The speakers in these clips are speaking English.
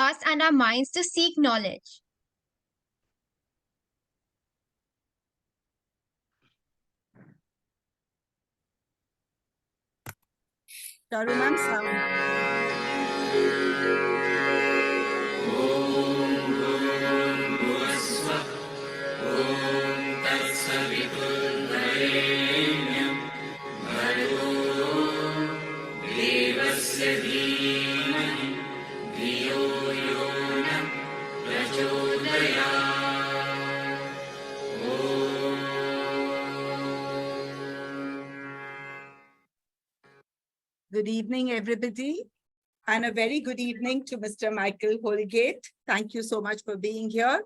us and our minds to seek knowledge. Charu ma'am, sound. Good evening, everybody, and a very good evening to Mr. Michael Houlgate. Thank you so much for being here.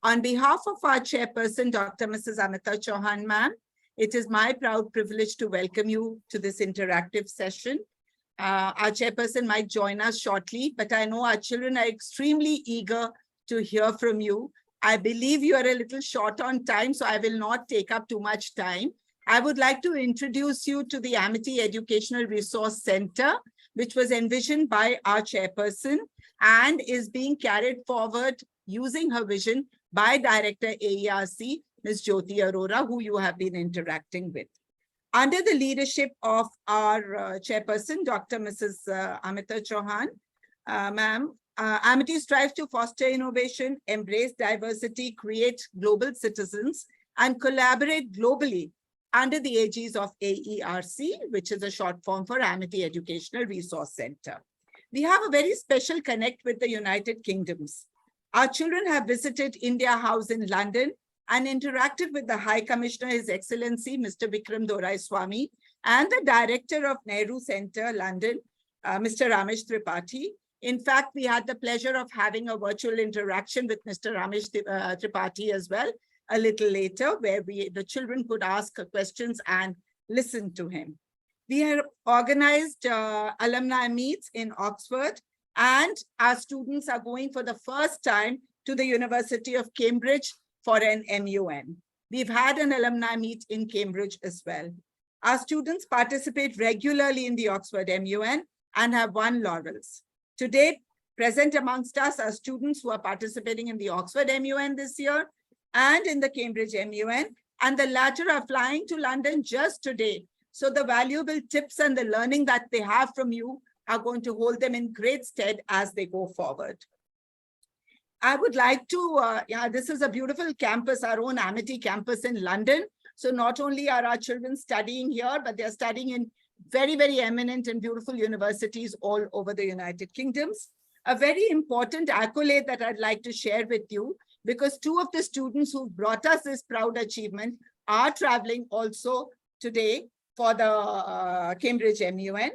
On behalf of our chairperson, Dr. Mrs. Amita Chauhan, ma'am, it is my proud privilege to welcome you to this interactive session. Our chairperson might join us shortly, but I know our children are extremely eager to hear from you. I believe you are a little short on time, so I will not take up too much time. I would like to introduce you to the Amity Educational Resource Center, which was envisioned by our chairperson and is being carried forward using her vision by Director AERC, Ms. Jyoti Arora, who you have been interacting with. Under the leadership of our chairperson, Dr. Mrs. Amita Chauhan, ma'am, Amity strives to foster innovation, embrace diversity, create global citizens, and collaborate globally under the aegis of AERC, which is a short form for Amity Educational Resource Center. We have a very special connect with the United Kingdoms. Our children have visited India House in London and interacted with the High Commissioner, His Excellency, Mr. Vikram Doraiswamy, and the Director of Nehru Center, London, Mr. Ramesh Tripathi. In fact, we had the pleasure of having a virtual interaction with Mr. Ramesh Tripathi as well, a little later, where the children could ask questions and listen to him. We have organized alumni meets in Oxford, and our students are going for the first time to the University of Cambridge for an MUN. We've had an alumni meet in Cambridge as well. Our students participate regularly in the Oxford MUN and have won laurels. Today, present amongst us are students who are participating in the Oxford MUN this year and in the Cambridge MUN, and the latter are flying to London just today. So the valuable tips and the learning that they have from you are going to hold them in great stead as they go forward. I would like to, this is a beautiful campus, our own Amity campus in London. So not only are our children studying here, but they're studying in very, very eminent and beautiful universities all over the United Kingdoms. A very important accolade that I'd like to share with you, because two of the students who brought us this proud achievement are traveling also today for the Cambridge MUN.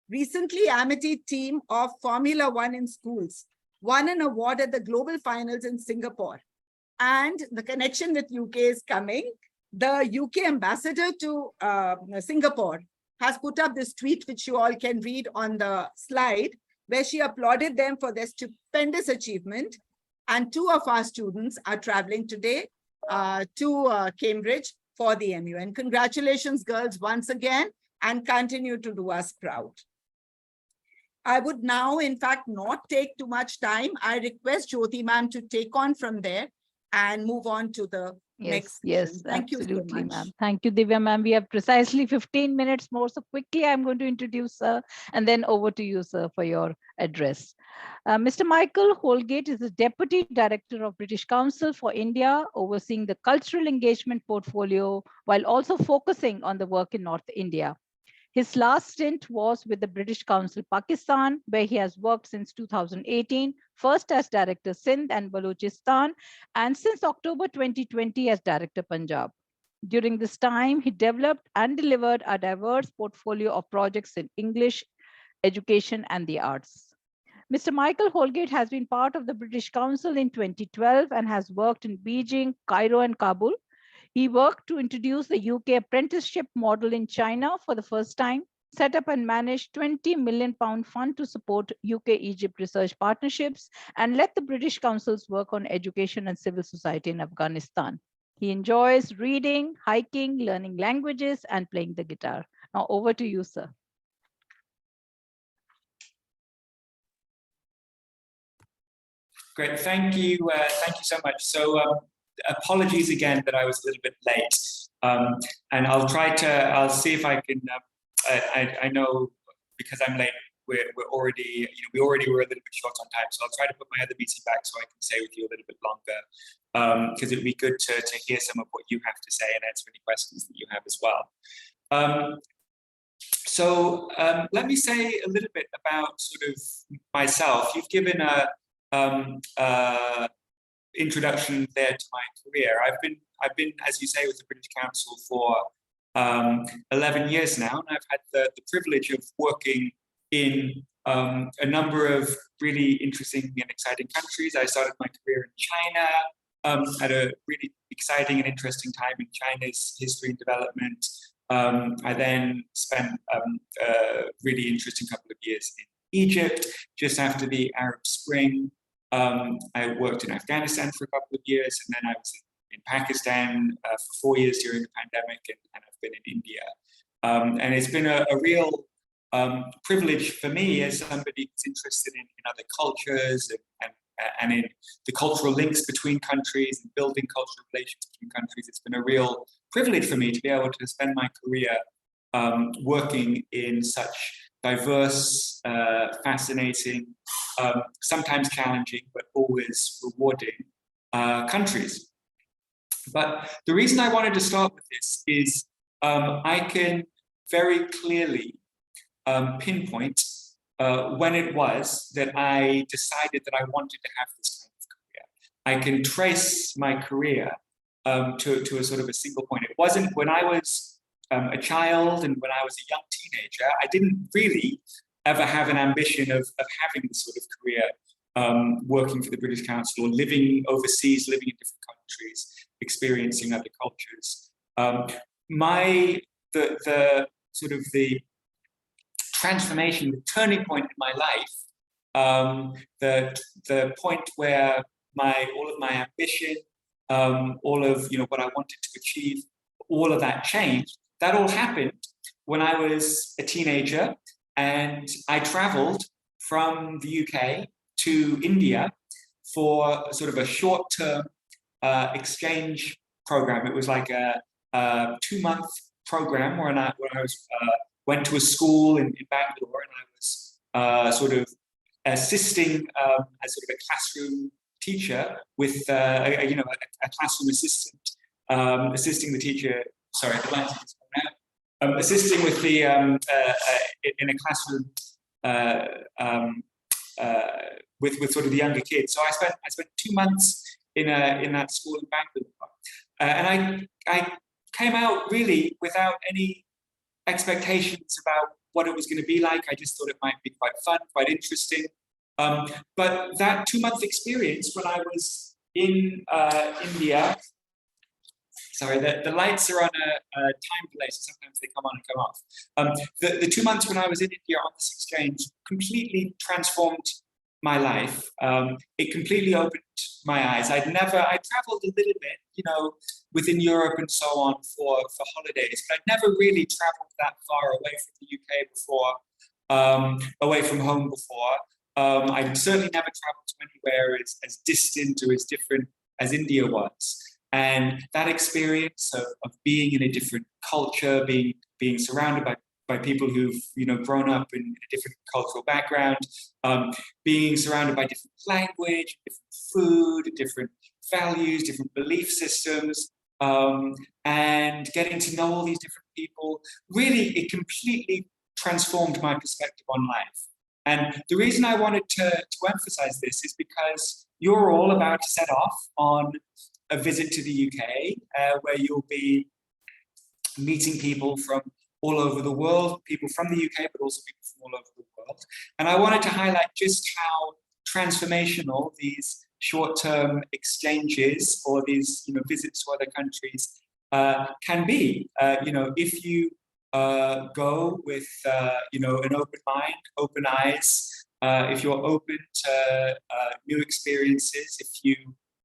Recently, Amity team of Formula One in schools won an award at the global finals in Singapore. And the connection with UK is coming. The UK ambassador to Singapore has put up this tweet, which you all can read on the slide, where she applauded them for their stupendous achievement. And two of our students are traveling today to Cambridge for the MUN. Congratulations, girls, once again, and continue to do us proud. I would now, in fact, not take too much time. I request Jyoti ma'am to take on from there and move on to the next. Yes, thank absolutely, you so ma'am. Thank you, Divya ma'am. We have precisely 15 minutes more. So quickly, I'm going to introduce her and then over to you, sir, for your address. Mr. Michael Houlgate is the Deputy Director of British Council for India, overseeing the cultural engagement portfolio while also focusing on the work in North India. His last stint was with the British Council Pakistan, where he has worked since 2018, first as Director Sindh and Balochistan, and since October 2020 as Director Punjab. During this time, he developed and delivered a diverse portfolio of projects in English, education, and the arts. Mr. Michael Houlgate has been part of the British Council in 2012 and has worked in Beijing, Cairo, and Kabul. He worked to introduce the UK apprenticeship model in China for the first time, set up and managed £20 million fund to support UK-Egypt research partnerships, and led the British Council's work on education and civil society in Afghanistan. He enjoys reading, hiking, learning languages, and playing the guitar. Now over to you, sir. Great, thank you so much. So apologies again that I was a little bit late, and I'll see if I can. I know because I'm late, we're already, we already were a little bit short on time, so I'll try to put my other meeting back so I can stay with you a little bit longer, because it would be good to hear some of what you have to say and answer any questions that you have as well. So let me say a little bit about sort of myself. You've given a introduction there to my career. I've been, as you say, with the British Council for 11 years now, and I've had the privilege of working in a number of really interesting and exciting countries. I started my career in China at a really exciting and interesting time in China's history and development. I then spent a really interesting couple of years in Egypt just after the Arab Spring. I worked in Afghanistan for a couple of years, and then I was in Pakistan for 4 years during the pandemic, and I've been in India. And it's been a real privilege for me as somebody who's interested in other cultures and in the cultural links between countries and building cultural relations between countries. It's been a real privilege for me to be able to spend my career working in such diverse, fascinating, sometimes challenging, but always rewarding countries. But the reason I wanted to start with this is I can very clearly pinpoint when it was that I decided that I wanted to have this kind of career. I can trace my career to a sort of a single point. It wasn't when I was a child and when I was a young teenager. I didn't really ever have an ambition of having this sort of career working for the British Council or living overseas, living in different countries, experiencing other cultures. The sort of the transformation, the turning point in my life, the point where all of my ambition, all of what I wanted to achieve, all of that changed. That all happened when I was a teenager, and I traveled from the UK to India for sort of a short-term exchange program. It was like a 2-month program where I went to a school in Bangalore, and I was sort of assisting as sort of a classroom teacher with a classroom assistant, assisting the teacher. Sorry, the lights just going out. Assisting with the in a classroom with sort of the younger kids. So I spent 2 months in that school in Bangalore, and I came out really without any expectations about what it was going to be like. I just thought it might be quite fun, quite interesting. But that 2-month experience when I was in India. Sorry, the lights are on a time delay, so sometimes they come on and come off. The 2 months when I was in India on this exchange completely transformed my life. It completely opened my eyes. I traveled a little bit, within Europe and so on for holidays, but I'd never really traveled that far away from the UK before, away from home before. I'd certainly never traveled to anywhere as distant or as different as India was. And that experience of being in a different culture, being surrounded by people who've grown up in a different cultural background, being surrounded by different language, different food, different values, different belief systems, and getting to know all these different people, really, it completely transformed my perspective on life. And the reason I wanted to emphasize this is because you're all about to set off on a visit to the UK, where you'll be meeting people from all over the world, people from the UK, but also people from all over the world. And I wanted to highlight just how transformational these short-term exchanges or these visits to other countries can be. If you go with an open mind, open eyes, if you're open to new experiences, if you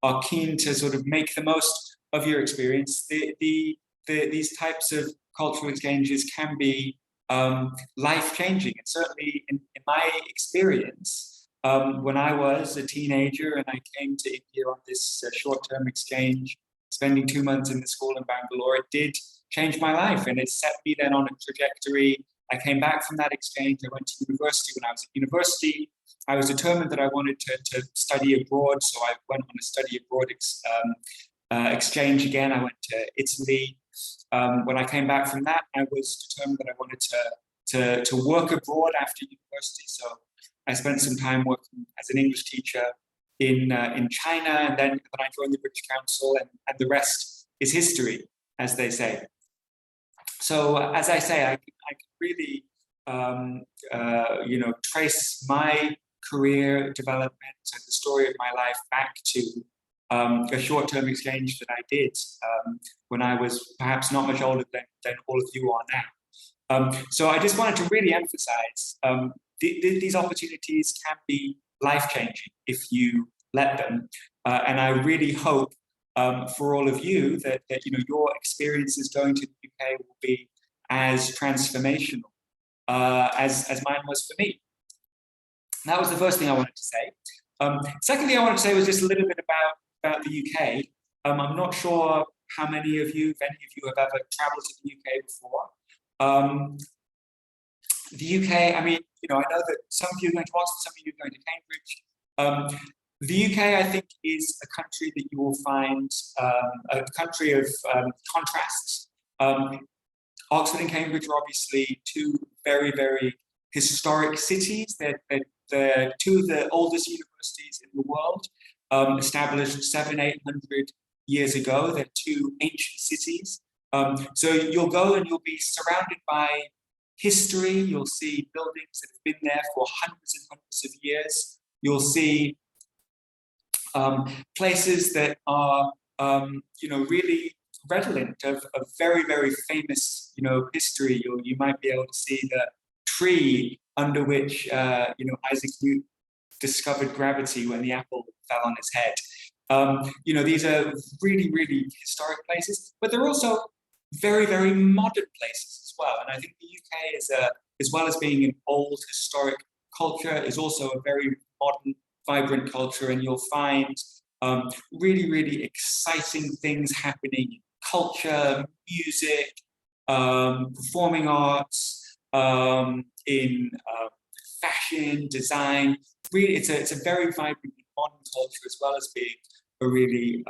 are keen to sort of make the most of your experience, these types of cultural exchanges can be life-changing. And certainly in my experience, when I was a teenager and I came to India on this short-term exchange, spending 2 months in the school in Bangalore, it did change my life, and it set me then on a trajectory. I came back from that exchange. I went to university. When I was at university, I was determined that I wanted to study abroad, so I went on a study abroad exchange again. I went to Italy. When I came back from that, I was determined that I wanted to work abroad after university. So I spent some time working as an English teacher in China, and then I joined the British Council, and the rest is history, as they say. So as I say, I can really trace my career development and the story of my life back to a short-term exchange that I did when I was perhaps not much older than all of you are now. So I just wanted to really emphasize these opportunities can be life-changing if you let them. And I really hope for all of you that your experiences going to the UK will be as transformational as mine was for me. That was the first thing I wanted to say. Secondly, I wanted to say was just a little bit about the UK. I'm not sure how many of you, if any of you, have ever traveled to the UK before. The UK, I mean, I know that some of you are going to Oxford, some of you are going to Cambridge. The UK, I think, is a country that you will find a country of contrasts. Oxford and Cambridge are obviously two very, very historic cities. They're two of the oldest universities in the world, established 700-800 years ago. They're two ancient cities. So you'll go and you'll be surrounded by history. You'll see buildings that have been there for hundreds and hundreds of years. You'll see places that are, really redolent of very, very famous, history. You might be able to see the tree under which, Isaac Newton discovered gravity when the apple fell on his head. These are really, really historic places, but they're also very, very modern places as well. And I think the UK is as well as being an old historic culture, is also a very modern, vibrant culture, and you'll find really, really exciting things happening in culture, music, performing arts, in fashion, design. Really, it's a very vibrant modern culture as well as being a really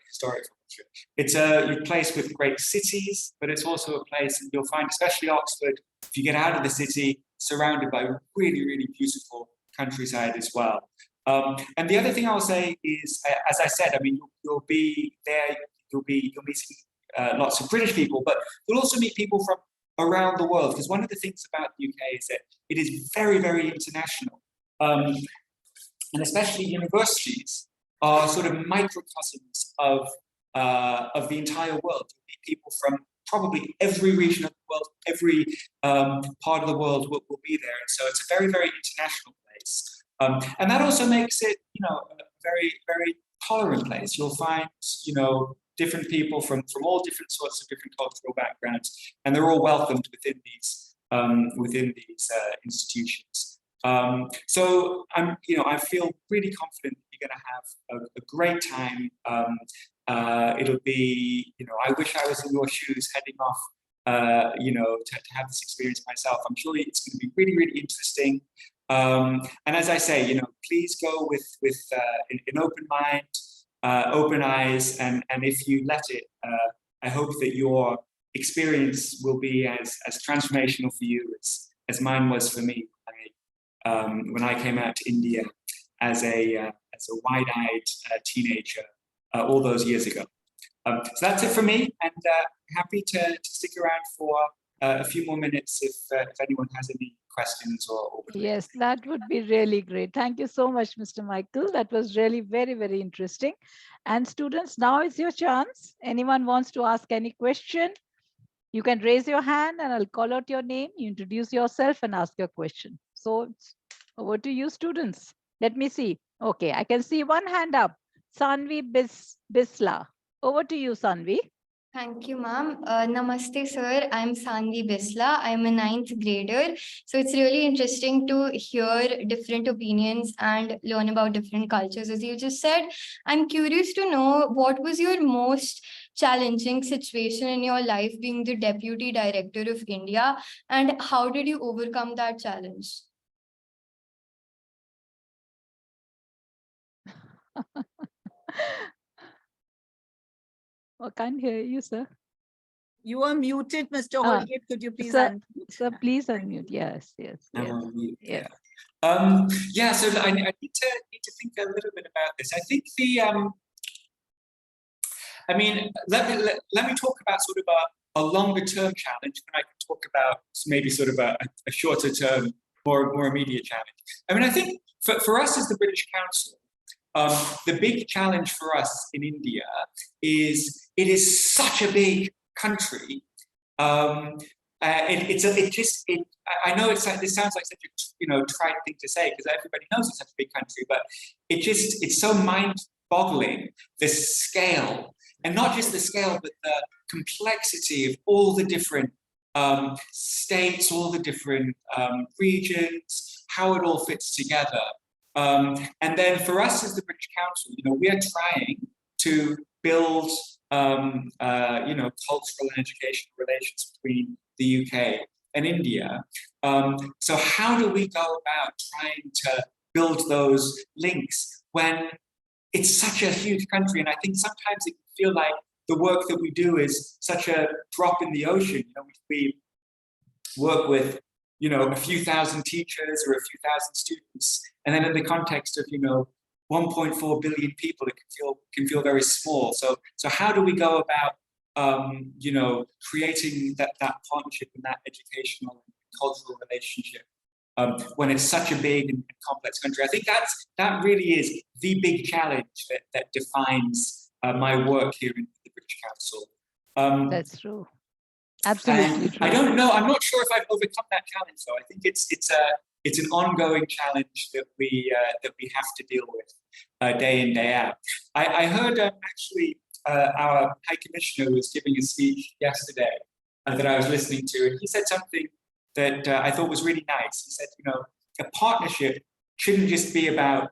historic culture. It's a place with great cities, but it's also a place that you'll find, especially Oxford, if you get out of the city, surrounded by really, really beautiful countryside as well. And the other thing I'll say is, as I said, I mean, you'll be there, you'll meet lots of British people, but you'll also meet people from around the world, because one of the things about the UK is that it is very, very international. And especially universities are sort of microcosms of the entire world. You meet people from probably every region of the world, every part of the world will be there. And so it's a very, very international place. And that also makes it, a very, very tolerant place. You'll find, different people from all different sorts of different cultural backgrounds, and they're all welcomed within these institutions. So I feel really confident that you're going to have a great time. It'll be, I wish I was in your shoes heading off, to have this experience myself. I'm sure it's going to be really, really interesting. And as I say, please go with an open mind, open eyes, and if you let it, I hope that your experience will be as transformational for you as mine was for me when I came out to India as a wide-eyed teenager all those years ago. So that's it for me, and happy to stick around for a few more minutes if anyone has any questions or yes, that would be really great. Thank you so much, Mr. Michael. That was really very, very interesting. And students, now is your chance. Anyone wants to ask any question, you can raise your hand and I'll call out your name. You introduce yourself and ask your question. So over to you, students. Let me see. Okay, I can see one hand up. Sanvi Bisla. Over to you, Sanvi. Thank you, ma'am. Namaste, sir. I'm Sandhi Bisla. I'm a ninth grader. So it's really interesting to hear different opinions and learn about different cultures, as you just said. I'm curious to know what was your most challenging situation in your life being the Deputy Director of India, and how did you overcome that challenge? I can't hear you, sir. You are muted, Mr. Houlgate. Could you please Sir, unmute? sir, please unmute. Yes, yes, I'm yes. on mute, Yes. yeah. So I need to think a little bit about this. I think I mean, let me talk about sort of a longer term challenge, and I can talk about maybe sort of a shorter term, more immediate challenge. I mean, I think for us as the British Council, the big challenge for us in India is it is such a big country. I know this sounds like such a trite thing to say because everybody knows it's such a big country, but it's so mind-boggling, the scale, and not just the scale, but the complexity of all the different states, all the different regions, how it all fits together. And then for us as the British Council, we are trying to build, cultural and educational relations between the UK and India. So how do we go about trying to build those links when it's such a huge country? And I think sometimes it can feel like the work that we do is such a drop in the ocean. We work with a few thousand teachers or a few thousand students, and then in the context of 1.4 billion people, it can feel very small. So how do we go about creating that partnership and that educational and cultural relationship when it's such a big and complex country? I think that really is the big challenge that defines my work here in the British Council. That's true. Absolutely true. I don't know. I'm not sure if I've overcome that challenge, though. I think it's an ongoing challenge that we have to deal with day in, day out. I heard actually our High Commissioner was giving a speech yesterday that I was listening to, and he said something that I thought was really nice. He said, a partnership shouldn't just be about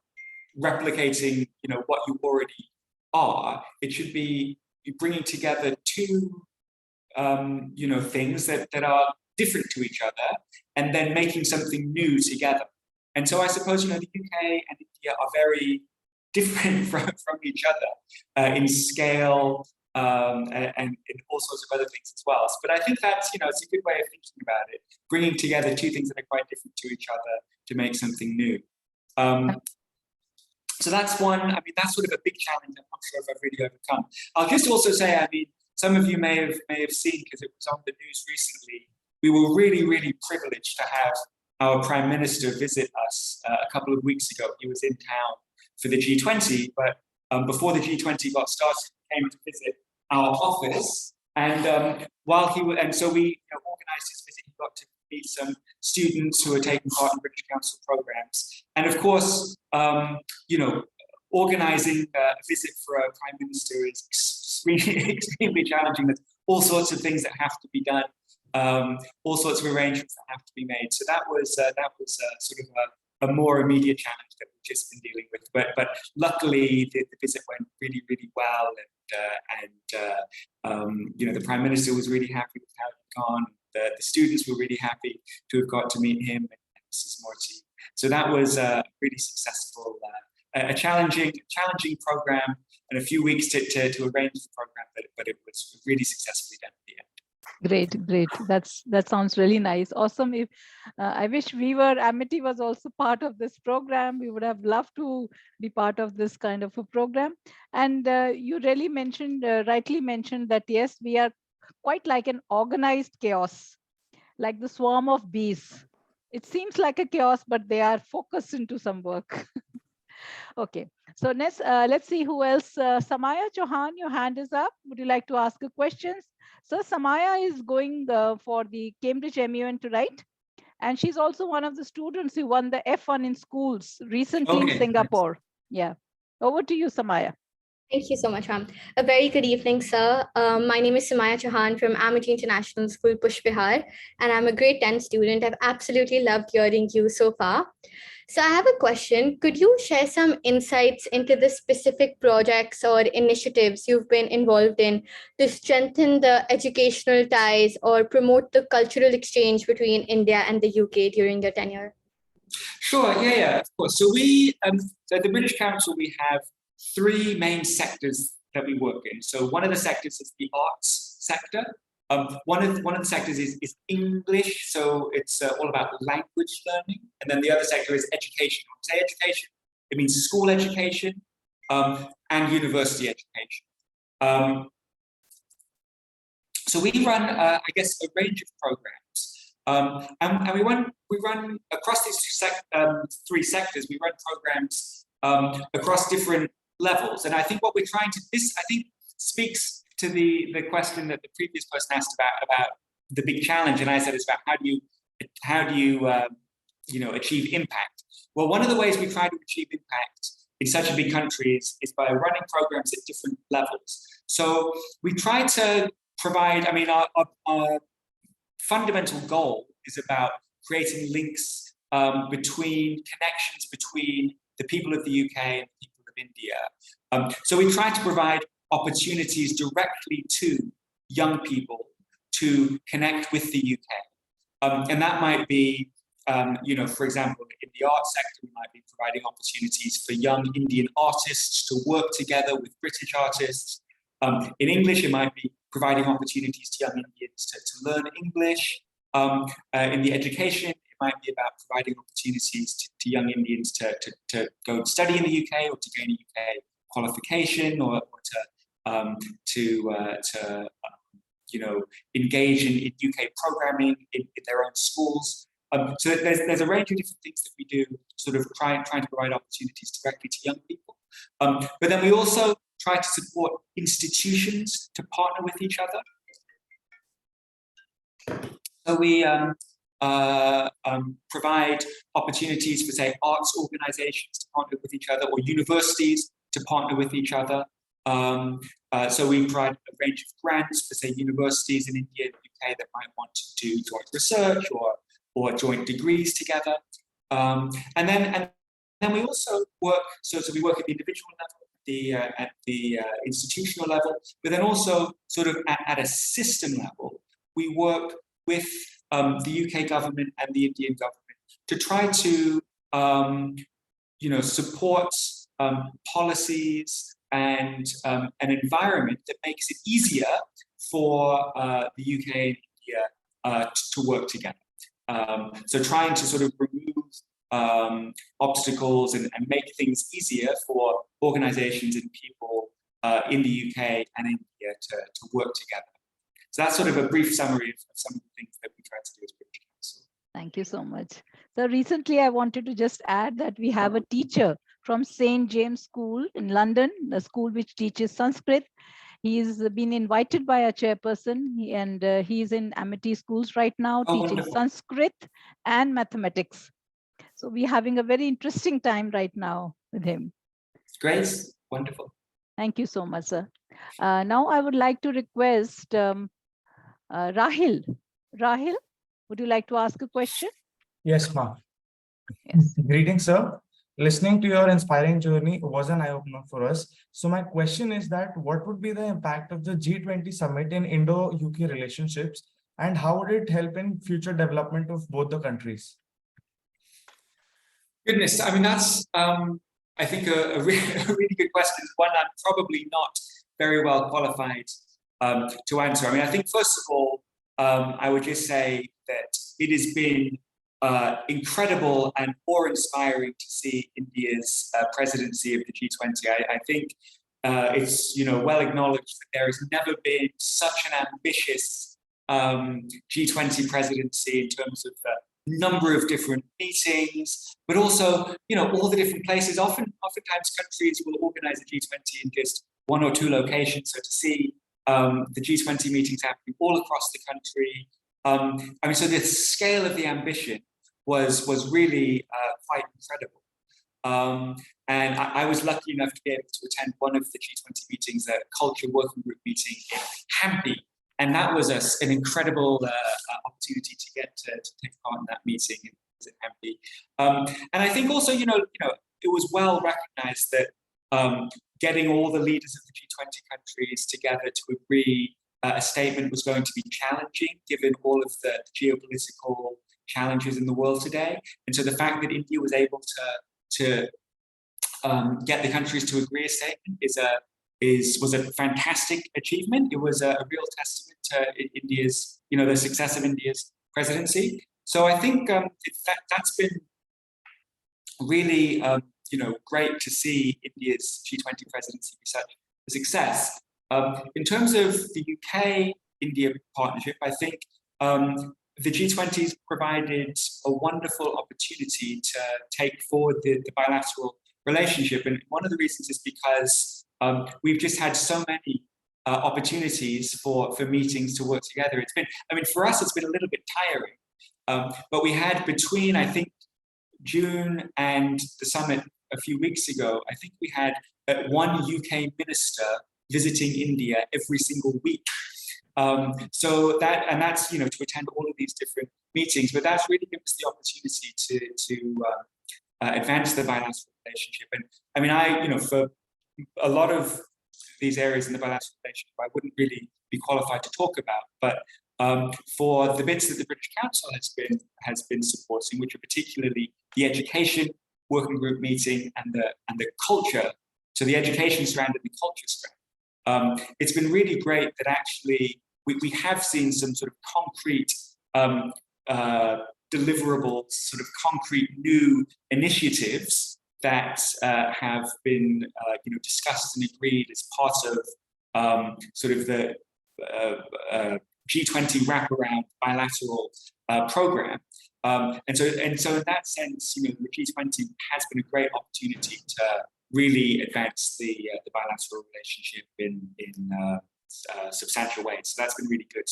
replicating, what you already are. It should be bringing together two things that are different to each other, and then making something new together. And so I suppose, the UK and India are very different from each other in scale and in all sorts of other things as well. But I think that's, it's a good way of thinking about it, bringing together two things that are quite different to each other to make something new. So that's one. I mean, that's sort of a big challenge I'm not sure if I've really overcome. I'll just also say, I mean, some of you may have seen, because it was on the news recently, we were really, really privileged to have our Prime Minister visit us a couple of weeks ago. He was in town for the G20, but before the G20 got started, he came to visit our office. And while he was, and so we organised his visit. He got to meet some students who are taking part in British Council programs. And of course, organising a visit for a Prime Minister is extremely challenging. There's all sorts of things that have to be done, all sorts of arrangements that have to be made. So that was sort of a more immediate challenge that we've just been dealing with. But luckily, the visit went really, really well, and the Prime Minister was really happy with how it had gone. The students were really happy to have got to meet him and Mrs. Morty. So that was a really successful, a challenging program, and a few weeks to arrange the program, but it was really successfully done at the end. Great. That sounds really nice. Awesome. If I wish Amity was also part of this program. We would have loved to be part of this kind of a program. And you really rightly mentioned that, yes, we are quite like an organized chaos, like the swarm of bees. It seems like a chaos, but they are focused into some work. Okay, so let's see who else. Samaya Chauhan, your hand is up. Would you like to ask a question? So Samaya is going for the Cambridge MUN to write, and she's also one of the students who won the F1 in schools recently in Singapore. Yeah, over to you, Samaya. Thank you so much, ma'am. A very good evening, sir. My name is Sumaya Chauhan from Amity International School, Push Bihar, and I'm a grade 10 student. I've absolutely loved hearing you so far. So I have a question. Could you share some insights into the specific projects or initiatives you've been involved in to strengthen the educational ties or promote the cultural exchange between India and the UK during your tenure? Sure, yeah, of course. So we, so at the British Council, we have three main sectors that we work in. So one of the sectors is the arts sector. One of the sectors is English, so it's all about language learning. And then the other sector is education. When I say education, it means school education and university education. So we run, I guess, a range of programs. And we run across these three sectors. We run programs across different levels. And I think what we're trying to, this I think speaks to the question that the previous person asked about the big challenge. And I said it's about how do you achieve impact. Well, one of the ways we try to achieve impact in such a big country is by running programs at different levels. So we try to provide, I mean, our fundamental goal is about creating links connections between the people of the UK and the people of India. So we try to provide opportunities directly to young people to connect with the UK. And that might be, for example, in the arts sector, we might be providing opportunities for young Indian artists to work together with British artists. In English, it might be providing opportunities to young Indians to learn English. In the education, it might be about providing opportunities to young Indians to go and study in the UK or to gain a UK qualification or to engage in UK programming in their own schools. So there's a range of different things that we do, sort of trying to provide opportunities directly to young people. But then we also try to support institutions to partner with each other. So we provide opportunities for, say, arts organizations to partner with each other or universities to partner with each other. So we provide a range of grants for, say, universities in India and UK that might want to do joint research or joint degrees together. And then we also work, so we work at the individual level, at the institutional level, but then also sort of at a system level, we work with the UK government and the Indian government to try to, support policies and an environment that makes it easier for the UK and India to work together. So trying to sort of remove obstacles and make things easier for organizations and people in the UK and India to work together. So that's sort of a brief summary of some of the things that we try to do as British Council. Thank you so much. So recently I wanted to just add that we have a teacher from St. James School in London, a school which teaches Sanskrit. He's been invited by a chairperson and he's in Amity schools right now teaching wonderful. Sanskrit and mathematics. So we're having a very interesting time right now with him. Great, wonderful. Thank you so much, sir. Now I would like to request Rahil. Rahil, would you like to ask a question? Yes, ma'am. Yes. Greetings, sir. Listening to your inspiring journey was an eye-opener for us. So my question is that what would be the impact of the G20 summit in Indo-UK relationships and how would it help in future development of both the countries? Goodness, I mean, that's, I think, a really good question. One I'm probably not very well qualified to answer. I mean, I think, first of all, I would just say that it has been incredible and awe-inspiring to see India's presidency of the G20. I think it's well acknowledged that there has never been such an ambitious G20 presidency in terms of the number of different meetings, but also all the different places. Oftentimes countries will organize a G20 in just one or two locations. So to see the G20 meetings happening all across the country. I mean, so the scale of the ambition was really quite incredible. And I was lucky enough to be able to attend one of the G20 meetings, a culture working group meeting in Hampi. And that was an incredible opportunity to get to take part in that meeting in Hampi. And I think also, it was well recognized that getting all the leaders of the G20 countries together to agree a statement was going to be challenging, given all of the geopolitical challenges in the world today. And so the fact that India was able to get the countries to agree a statement was a fantastic achievement. It was a real testament to India's, the success of India's presidency. So I think that's been really, great to see India's G20 presidency be such a success. In terms of the UK-India partnership, I think the G20's provided a wonderful opportunity to take forward the bilateral relationship. And one of the reasons is because we've just had so many opportunities for meetings to work together. It's been, for us, it's been a little bit tiring. But we had between, I think, June and the summit a few weeks ago, I think we had one UK minister visiting India every single week. So that's to attend all of these different meetings, but that's really given us the opportunity to advance the bilateral relationship. And for a lot of these areas in the bilateral relationship, I wouldn't really be qualified to talk about, but for the bits that the British Council has been supporting, which are particularly the education working group meeting and the culture, so the education strand and the culture strand. It's been really great that actually we have seen some sort of concrete deliverables, sort of concrete new initiatives that have been discussed and agreed as part of sort of the G20 wraparound bilateral program. And so in that sense, the G20 has been a great opportunity to really advance the bilateral relationship in substantial ways. So that's been really good.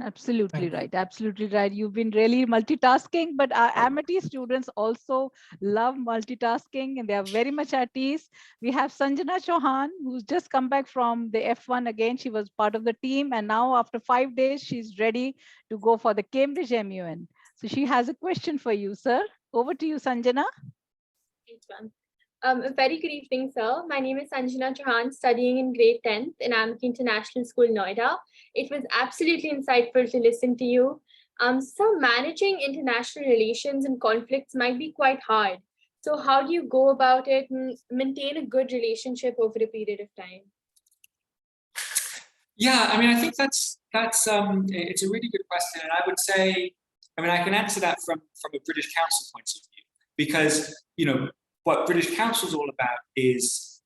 Absolutely right. Absolutely right. You've been really multitasking, but our Amity students also love multitasking and they are very much at ease. We have Sanjana Chauhan, who's just come back from the F1 again. She was part of the team. And now after 5 days, she's ready to go for the Cambridge MUN. So she has a question for you, sir. Over to you, Sanjana. Thanks, ma'am. A very good evening, sir. My name is Sanjana Chauhan, studying in grade 10th in Amity International School, Noida. It was absolutely insightful to listen to you. So managing international relations and conflicts might be quite hard. So how do you go about it and maintain a good relationship over a period of time? Yeah, I think that's it's a really good question, and I would say, I can answer that from a British Council point of view, because what British Council is all about is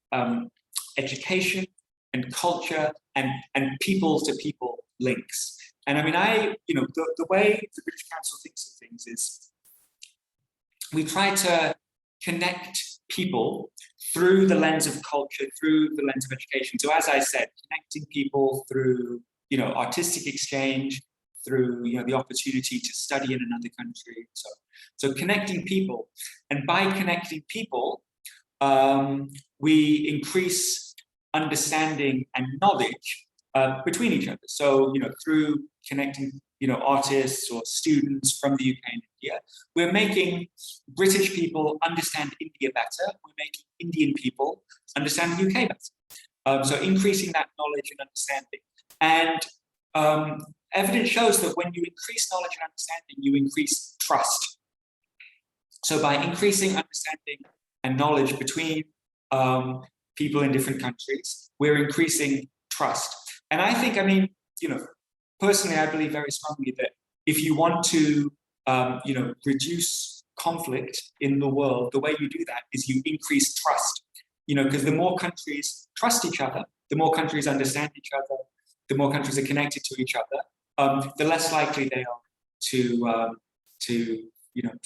education and culture and people-to-people links. And the way the British Council thinks of things is we try to connect people through the lens of culture, through the lens of education. So as I said, connecting people through artistic exchange, through the opportunity to study in another country. So connecting people, and by connecting people, we increase understanding and knowledge between each other. So through connecting artists or students from the UK and India, we're making British people understand India better. We're making Indian people understand the UK better. So increasing that knowledge and understanding. And evidence shows that when you increase knowledge and understanding, you increase trust. So by increasing understanding and knowledge between people in different countries, we're increasing trust. And I think, personally, I believe very strongly that if you want to, reduce conflict in the world, the way you do that is you increase trust. Because the more countries trust each other, the more countries understand each other, the more countries are connected to each other, the less likely they are to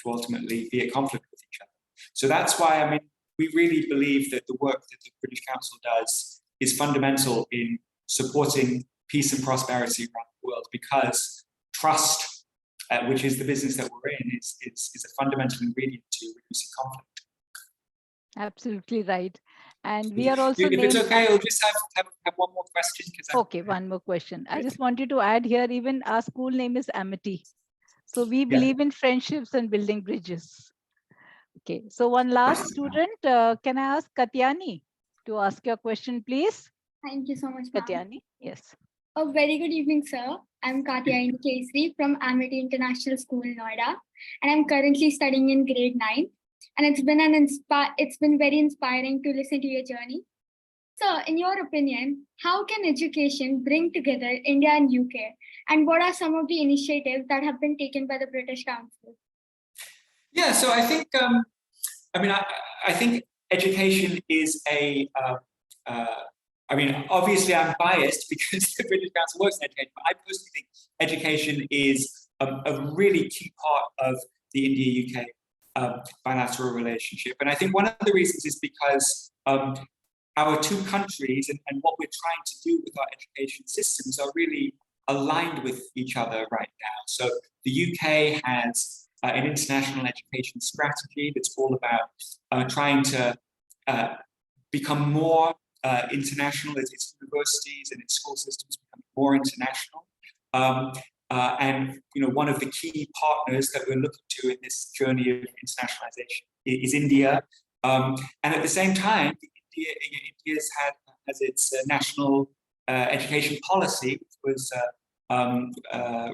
ultimately be at conflict with each other. So that's why, we really believe that the work that the British Council does is fundamental in supporting peace and prosperity around the world, because trust, which is the business that we're in, is a fundamental ingredient to reducing conflict. Absolutely right. And we are also If it's named. okay, I'll just have one more question. Okay, one more question. I just wanted to add here, even our school name is Amity. So we believe in friendships and building bridges. Okay, so one last student, can I ask Katyani to ask your question, please? Thank you so much, ma'am. Katyani, yes. A very good evening, sir. I'm Katyayani Kesri from Amity International School, Noida, and I'm currently studying in grade 9. And it's been very inspiring to listen to your journey. So, in your opinion, how can education bring together India and UK? And what are some of the initiatives that have been taken by the British Council? Yeah, so I think, I think education is I mean, obviously I'm biased because the British Council works in education, but I personally think education is a really key part of the India-UK bilateral relationship. And I think one of the reasons is because our two countries and what we're trying to do with our education systems are really aligned with each other right now. So the UK has an international education strategy that's all about trying to become more international as its universities and its school systems become more international. And one of the key partners that we're looking to in this journey of internationalization is India. And at the same time, India has its national education policy, which was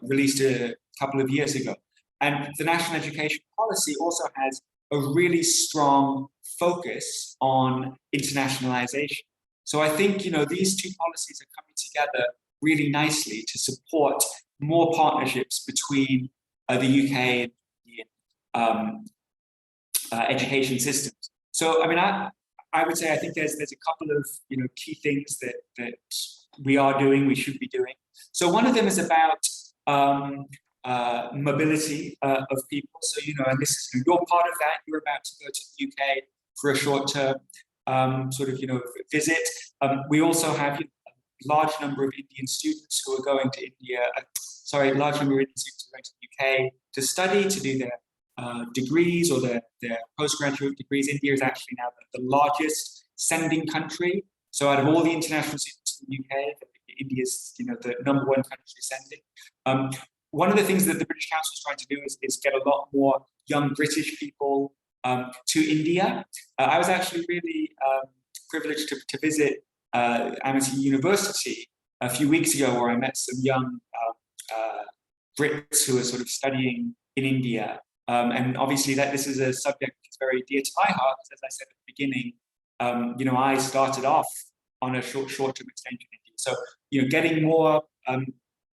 released a couple of years ago. And the national education policy also has a really strong focus on internationalization. So I think, these two policies are coming together really nicely to support more partnerships between the UK and Indian education systems. So, I mean, I would say I think there's a couple of key things that we are doing, we should be doing. So one of them is about mobility of people. So and this is you're part of that. You're about to go to the UK for a short-term visit. We also have a large number of Indian students who are going to India. Large number of Indian students who are going to the UK to study, to do their degrees or their postgraduate degrees. India is actually now the largest sending country. So out of all the international students in the UK, India is the number one country sending. One of the things that the British Council is trying to do is get a lot more young British people to India. I was actually really privileged to visit Amity University a few weeks ago, where I met some young Brits who are sort of studying in India. And obviously this is a subject that's very dear to my heart, because as I said at the beginning, I started off on a short-term extension in India. So, getting more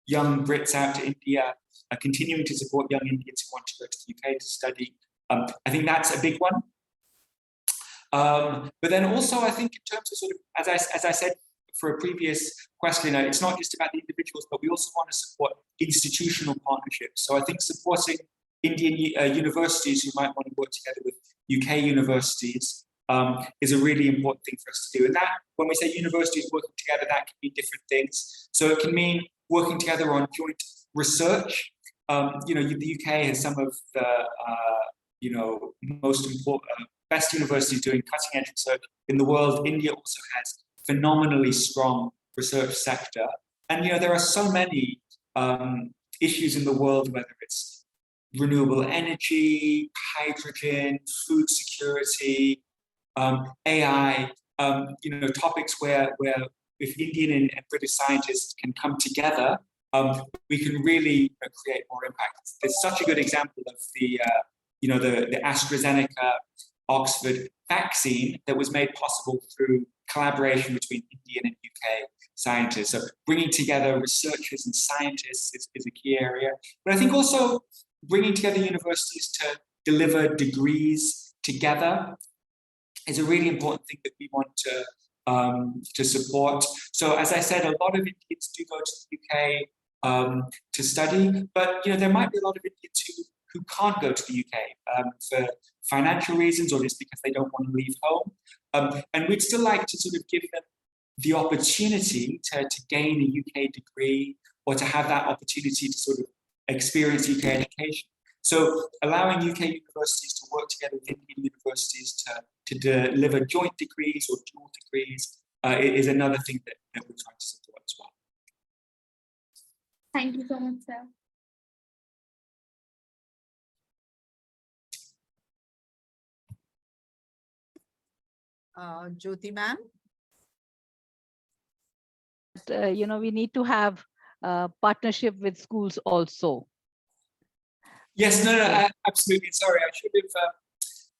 young Brits out to India, continuing to support young Indians who want to go to the UK to study, I think that's a big one. But then also, I think in terms of as I said for a previous question, it's not just about the individuals, but we also want to support institutional partnerships. So I think supporting Indian universities who might want to work together with UK universities is a really important thing for us to do. And that, when we say universities working together, that can mean different things. So it can mean working together on joint research. The UK has some of the most important, best universities doing cutting edge research in the world. India also has phenomenally strong research sector. And, there are so many issues in the world, whether it's renewable energy, hydrogen, food security, AI, topics where if Indian and British scientists can come together, we can really create more impact. There's such a good example of the AstraZeneca Oxford vaccine that was made possible through collaboration between Indian and UK scientists. So bringing together researchers and scientists is a key area. But I think also bringing together universities to deliver degrees together is a really important thing that we want to support. So as I said, a lot of Indians do go to the UK to study, but there might be a lot of Indians who can't go to the UK for financial reasons or just because they don't want to leave home. And we'd still like to sort of give them the opportunity to gain a UK degree or to have that opportunity to sort of experience UK education. So allowing UK universities to work together with Indian universities to deliver joint degrees or dual degrees is another thing that we're trying to support as well. Thank you so much, sir. Jyoti ma'am. We need to have partnership with schools also. Yes, no, absolutely. Sorry,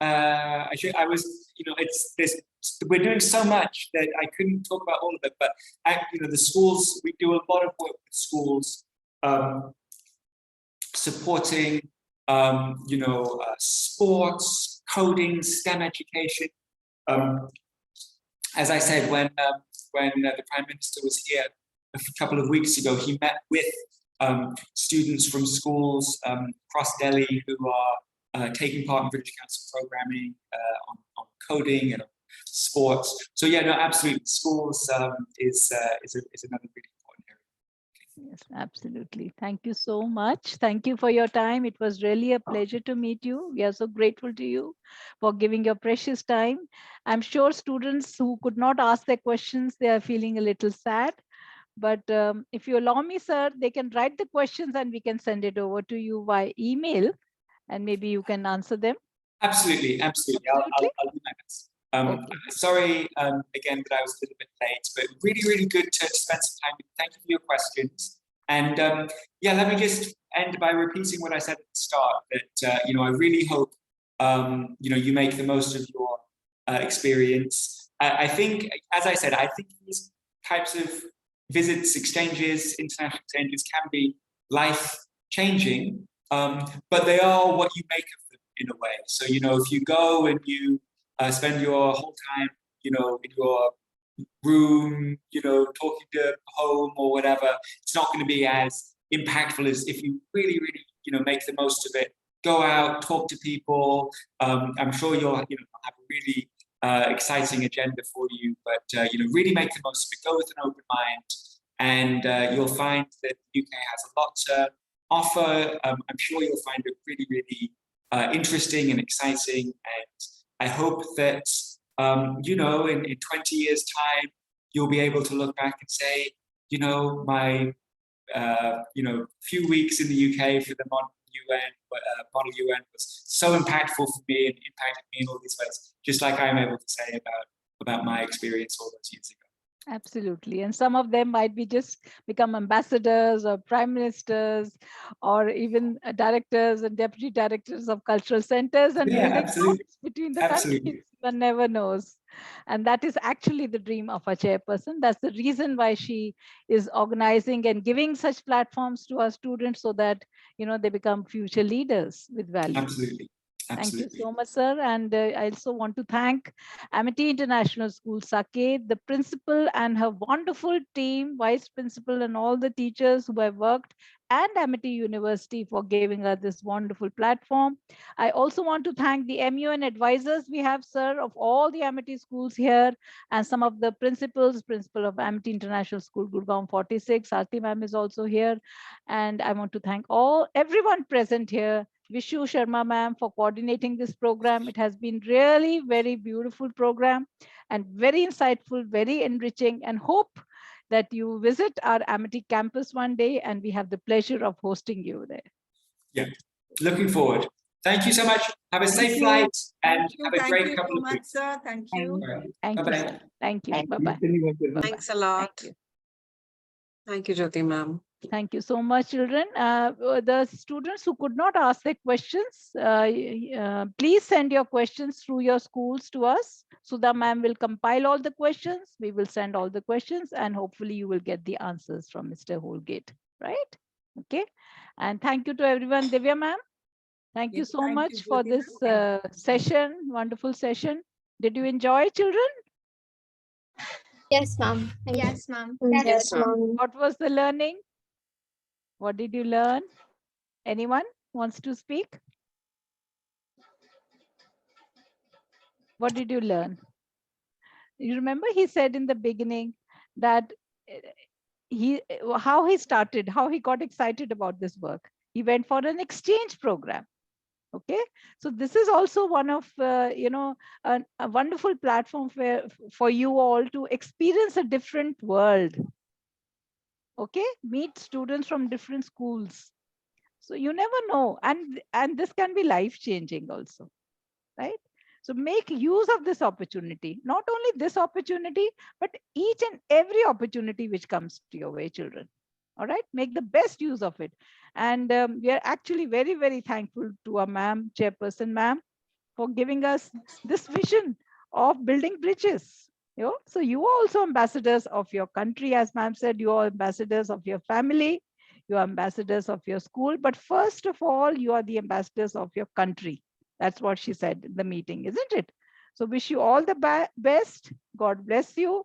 I was, we're doing so much that I couldn't talk about all of it, but the schools, we do a lot of work with schools, supporting, sports, coding, STEM education. As I said, when the Prime Minister was here a couple of weeks ago, he met with students from schools across Delhi who are taking part in British Council programming on coding and on sports. So yeah, no, absolutely, schools is another really important area. Yes, absolutely. Thank you so much. Thank you for your time. It was really a pleasure to meet you. We are so grateful to you for giving your precious time. I'm sure students who could not ask their questions, they are feeling a little sad. But if you allow me, sir, they can write the questions and we can send it over to you via email and maybe you can answer them. Absolutely. I'll do my best. Okay. Sorry again that I was a little bit late, but really, really good to spend some time. Thank you for your questions. And yeah, let me just end by repeating what I said at the start, that I really hope you make the most of your experience. I think, as I said, I think these types of visits, exchanges, international exchanges can be life-changing, but they are what you make of them in a way. So, if you go and you spend your whole time, in your room, talking to home or whatever, it's not going to be as impactful as if you really, really, make the most of it. Go out, talk to people. I'm sure you'll, have a really exciting agenda for you, but really make the most of it. Go with an open mind, and you'll find that the UK has a lot to offer. I'm sure you'll find it really, really interesting and exciting, and I hope that in 20 years' time you'll be able to look back and say, my few weeks in the UK for the Model UN was so impactful for me and impacted me in all these ways, just like I'm able to say about my experience all those years ago. Absolutely. And some of them might be just become ambassadors or prime ministers or even directors and deputy directors of cultural centers and building bonds between the countries. One never knows. And that is actually the dream of our chairperson. That's the reason why she is organizing and giving such platforms to our students so that, they become future leaders with values. Absolutely. Thank you so much, sir. And I also want to thank Amity International School, Saket, the principal and her wonderful team, vice principal and all the teachers who have worked, and Amity University for giving us this wonderful platform. I also want to thank the MUN advisors we have, sir, of all the Amity schools here, and some of the principal of Amity International School, Gurgaon 46, Aarti ma'am is also here. And I want to thank everyone present here. Vishu Sharma ma'am for coordinating this program. It has been really very beautiful program and very insightful, very enriching, and hope that you visit our Amity campus one day and we have the pleasure of hosting you there. Yeah, looking forward. Thank you so much. Have a safe flight and have a great couple of weeks. Sir. Thank you. Thank you, sir. Thank you. Bye-bye. Thanks a lot. Thank you, Jyoti ma'am. Thank you so much, children. The students who could not ask their questions, please send your questions through your schools to us. Sudha ma'am will compile all the questions. We will send all the questions and hopefully you will get the answers from Mr. Houlgate, right? Okay. And thank you to everyone. Divya ma'am, thank you so much for this session, wonderful session. Did you enjoy, children? Yes, ma'am. Yes, ma'am. Yes, ma'am. What was the learning? What did you learn? Anyone wants to speak? What did you learn? You remember he said in the beginning that how he started, how he got excited about this work. He went for an exchange program. Okay, so this is also one of a wonderful platform for you all to experience a different world. Okay, meet students from different schools. So you never know, and this can be life changing also, right? So make use of this opportunity, not only this opportunity, but each and every opportunity which comes to your way, children. All right, make the best use of it. And we are actually very, very thankful to our ma'am, chairperson ma'am, for giving us this vision of building bridges. So you are also ambassadors of your country, as ma'am said, you are ambassadors of your family, you are ambassadors of your school, but first of all, you are the ambassadors of your country. That's what she said in the meeting, isn't it? So wish you all the best. God bless you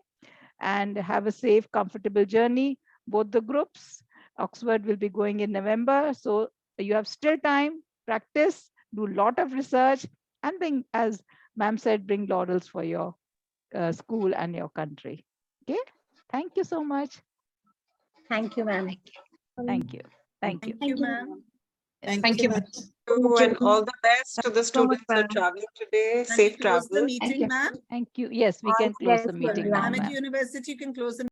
and have a safe, comfortable journey. Both the groups, Oxford will be going in November. So you have still time, practice, do a lot of research, and bring, as ma'am said, bring laurels for your school and your country. Okay, thank you so much. Thank you, ma'am. Thank you. Thank you. Thank you, ma'am. Thank you, ma'am. And all the best to the students who are traveling today. Can Safe we close the travel. meeting, ma'am? Thank you. Yes, we can close the meeting now, Ahmed ma'am. University, you can close the